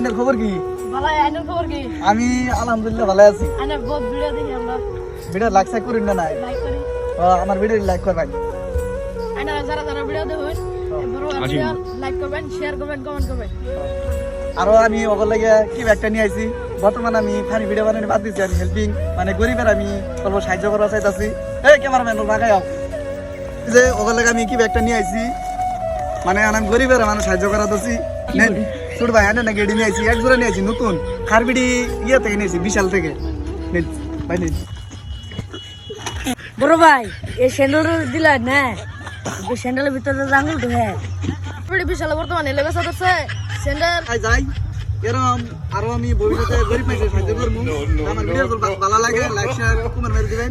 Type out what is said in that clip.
এনের খবর কি? আমি আলহামদুলিল্লাহ ভালো আছি। ভিডিও লাইক সাইক করেন না নাই? আমার ভিডিও লাইক করবেন। আরো আমি ওগুলো লাগে কি একটা নিয়ে আইছি। বর্তমানে আমি ফানি ভিডিও বানানো বাদ দিচ্ছি। আমি হেল্পিং মানে গরিবের আমি অল্প সাহায্য করা চাইতেছি। এই ক্যামেরাম্যান লাগাই যে ওগুলো লাগে আমি কি একটা নিয়ে আইছি। মানে আমি গরিবের মানে সাহায্য করা দিচ্ছি। ছোট ভাই আনে না গেড়ি নিয়ে আইছি, এক জোড়া নিয়ে আইছি নতুন খারবিডি ইয়ে থেকে নিয়েছি বিশাল থেকে। ভাই নিন বড় ভাই এই স্যান্ডেল দিলা না, এই স্যান্ডেলের ভিতরে আঙুল ঢোকে বিশাল বর্তমানে লেগে আছে স্যান্ডেল যাই এরকম আরো আমি ভবিষ্যতে গরিব মানুষের সাহায্য করবো। আমার ভিডিও ভালো লাগে লাইক শেয়ার কমেন্ট করে দিবেন।